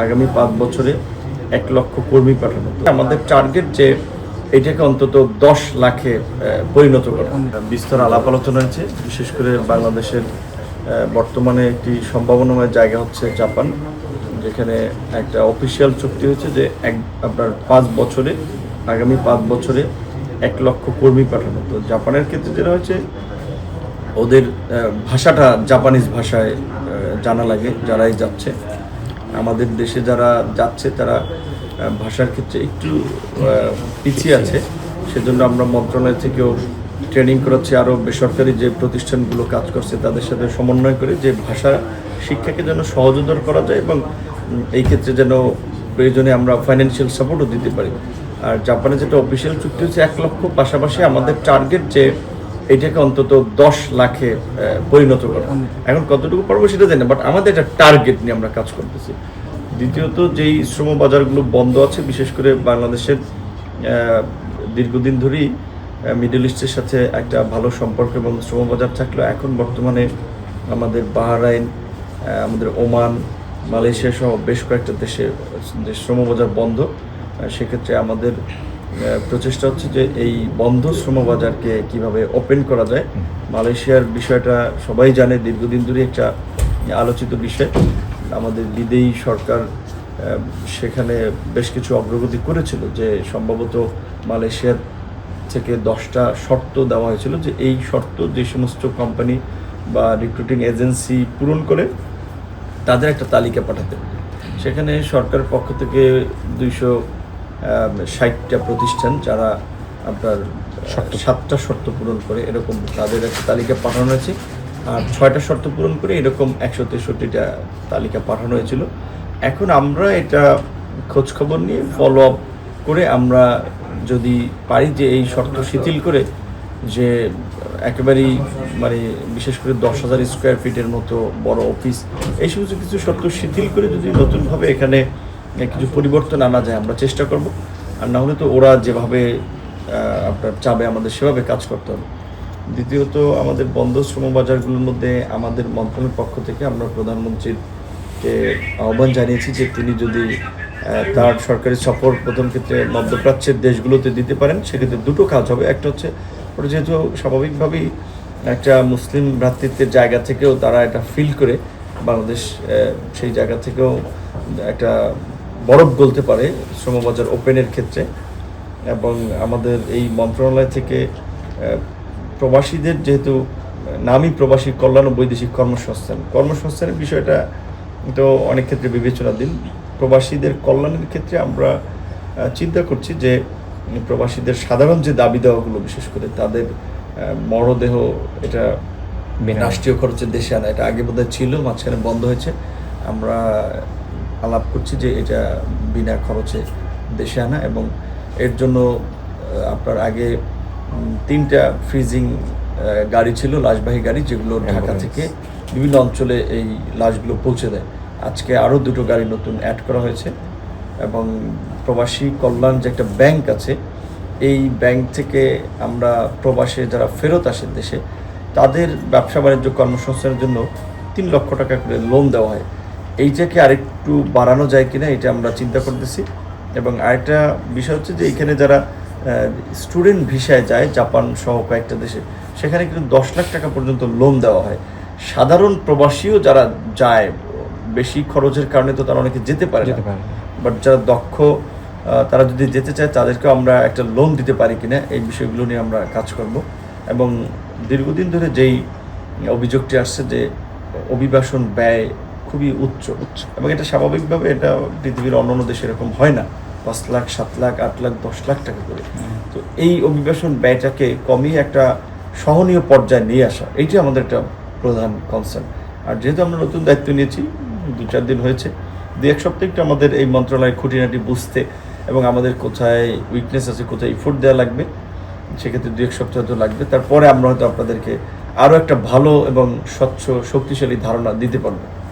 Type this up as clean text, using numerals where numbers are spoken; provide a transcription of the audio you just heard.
আগামী 5 বছরে 1 লক্ষ কর্মী পাঠানো। আমাদের টার্গেট যে এটাকে অন্তত 10 লাখে পরিণত করা। বিস্তর আলাপ আলোচনা হয়েছে, বিশেষ করে বাংলাদেশের বর্তমানে একটি সম্ভাবনাময় জায়গা হচ্ছে জাপান, যেখানে একটা অফিসিয়াল চুক্তি হয়েছে যে আপনার 5 বছরে আগামী 5 বছরে 1 লক্ষ কর্মী পাঠানো। তো জাপানের ক্ষেত্রে যেটা হয়েছে, ওদের ভাষাটা জাপানিজ ভাষায় জানা লাগে যারাই যাচ্ছে। আমাদের দেশে যারা যাচ্ছে তারা ভাষার ক্ষেত্রে একটু পিছিয়ে আছে, সেজন্য আমরা মন্ত্রণালয় থেকেও ট্রেনিং করাচ্ছি। আরও বেসরকারি যে প্রতিষ্ঠানগুলো কাজ করছে তাদের সাথে সমন্বয় করে যে ভাষা শিক্ষাকে যেন সহজতর করা যায়, এবং এই ক্ষেত্রে যেন প্রয়োজনে আমরা ফাইন্যান্সিয়াল সাপোর্টও দিতে পারি। আর জাপানে যেটা অফিসিয়াল চুক্তি হচ্ছে 1 লক্ষ, পাশাপাশি আমাদের টার্গেট যে এটাকে অন্তত 10 লাখে পরিণত করা। এখন কতটুকু পারবো সেটা জানি না, বাট আমাদের একটা টার্গেট নিয়ে আমরা কাজ করতেছি। দ্বিতীয়ত, যেই শ্রম বাজারগুলো বন্ধ আছে, বিশেষ করে বাংলাদেশের দীর্ঘদিন ধরেই মিডল ইস্টের সাথে একটা ভালো সম্পর্ক এবং শ্রম বাজার থাকলেও এখন বর্তমানে আমাদের বাহরাইন, আমাদের ওমান, মালয়েশিয়া সহ বেশ কয়েকটা দেশে যে শ্রম বাজার বন্ধ, সেক্ষেত্রে আমাদের প্রচেষ্টা হচ্ছে যে এই বন্ধ শ্রমবাজারকে কিভাবে ওপেন করা যায়। মালয়েশিয়ার বিষয়টা সবাই জানে, দীর্ঘদিন ধরে একটা আলোচিত বিষয়। আমাদের বিদেয়ী সরকার সেখানে বেশ কিছু অগ্রগতি করেছিল, যে সম্ভবত মালয়েশিয়ার থেকে 10টা শর্ত দেওয়া হয়েছিল, যে এই শর্ত যে সমস্ত কোম্পানি বা রিক্রুটিং এজেন্সি পূরণ করে তাদের একটা তালিকা পাঠাতে। সেখানে সরকারের পক্ষ থেকে 260টা প্রতিষ্ঠান যারা আপনার 7টা শর্ত পূরণ করে এরকম তাদের একটা তালিকা পাঠানো হয়েছে, আর 6টা শর্ত পূরণ করে এরকম 163টা তালিকা পাঠানো হয়েছিল। এখন আমরা এটা খোঁজখবর নিয়ে ফলো আপ করে আমরা যদি পারি যে এই শর্ত শিথিল করে, যে একেবারেই মানে বিশেষ করে 10,000 স্কোয়ার ফিটের মতো বড় অফিস, এই সমস্ত কিছু শর্ত শিথিল করে যদি নতুনভাবে এখানে কিছু পরিবর্তন আনা যায় আমরা চেষ্টা করব। আর না হলে তো ওরা যেভাবে আপনার চাবে আমাদের সেভাবে কাজ করতে হবে। দ্বিতীয়ত, আমাদের বন্ধ শ্রমবাজারগুলোর মধ্যে আমাদের মন্ত্রণালয়ের পক্ষ থেকে আমরা প্রধানমন্ত্রীকে আহ্বান জানিয়েছি যে তিনি যদি তার সরকারি সফর প্রথম ক্ষেত্রে মধ্যপ্রাচ্যের দেশগুলোতে দিতে পারেন, সেক্ষেত্রে দুটো কাজ হবে। একটা হচ্ছে, ওরা যেহেতু স্বাভাবিকভাবেই একটা মুসলিম ভ্রাতৃত্বের জায়গা থেকেও তারা এটা ফিল করে, বাংলাদেশ সেই জায়গা থেকেও একটা বরফ গলতে পারে শ্রমবাজার ওপেনের ক্ষেত্রে। এবং আমাদের এই মন্ত্রণালয় থেকে প্রবাসীদের, যেহেতু নামই প্রবাসী কল্যাণ ও বৈদেশিক কর্মসংস্থানের বিষয়টা তো অনেক ক্ষেত্রে বিবেচনাধীন। প্রবাসীদের কল্যাণের ক্ষেত্রে আমরা চিন্তা করছি যে প্রবাসীদের সাধারণ যে দাবি দেওয়াগুলো, বিশেষ করে তাদের মরদেহ এটা রাষ্ট্রীয় খরচে দেশে আনা, এটা আগে বোধহয় ছিল, মাঝখানে বন্ধ হয়েছে। আমরা আলাপ করছি যে এটা বিনা খরচে দেশে আনা, এবং এর জন্য আপনার আগে 3টা ফ্রিজিং গাড়ি ছিল, লাশবাহী গাড়ি, যেগুলো ঢাকা থেকে বিভিন্ন অঞ্চলে এই লাশগুলো পৌঁছে দেয়। আজকে আরও 2টো গাড়ি নতুন অ্যাড করা হয়েছে। এবং প্রবাসী কল্যাণ যে একটা ব্যাংক আছে, এই ব্যাংক থেকে আমরা প্রবাসে যারা ফেরত আসেন দেশে, তাদের ব্যবসা বাণিজ্য কর্মসংস্থানের জন্য 3 লক্ষ টাকা করে লোন দেওয়া হয়। এইটাকে আরেকটু বাড়ানো যায় কিনা এটা আমরা চিন্তা করতেছি। এবং আরেকটা বিষয় হচ্ছে যে এইখানে যারা স্টুডেন্ট ভিসায় যায় জাপান সহ কয়েকটা দেশে, সেখানে কিন্তু 10 লাখ টাকা পর্যন্ত লোন দেওয়া হয়। সাধারণ প্রবাসীও যারা যায়, বেশি খরচের কারণে তো তারা অনেকে যেতে পারে না, বাট যারা দক্ষ তারা যদি যেতে চায় তাদেরকেও আমরা একটা লোন দিতে পারি কিনা, এই বিষয়গুলো নিয়ে আমরা কাজ করব। এবং দীর্ঘদিন ধরে যেই অভিযোগটি আসছে যে অভিবাসন ব্যয় খুবই উচ্চ, এবং এটা স্বাভাবিকভাবে এটা পৃথিবীর অন্যান্য দেশে এরকম হয় না, 5 লাখ, 7 লাখ, 8 লাখ, 10 লাখ টাকা করে। তো এই অভিবাসন ব্যয়টাকে কমিয়ে একটা সহনীয় পর্যায়ে নিয়ে আসা, এইটি আমাদের একটা প্রধান কনসার্ন। আর যেহেতু আমরা নতুন দায়িত্ব নিয়েছি, 2-4 দিন হয়েছে, 2-1 সপ্তাহ একটু আমাদের এই মন্ত্রণালয়ের খুঁটিনাটি বুঝতে এবং আমাদের কোথায় উইকনেস আছে, কোথায় এফোর্ট দেওয়া লাগবে, সেক্ষেত্রে 2-1 সপ্তাহ তো লাগবে। তারপরে আমরা হয়তো আপনাদেরকে আরও একটা ভালো এবং স্বচ্ছ শক্তিশালী ধারণা দিতে পারবো।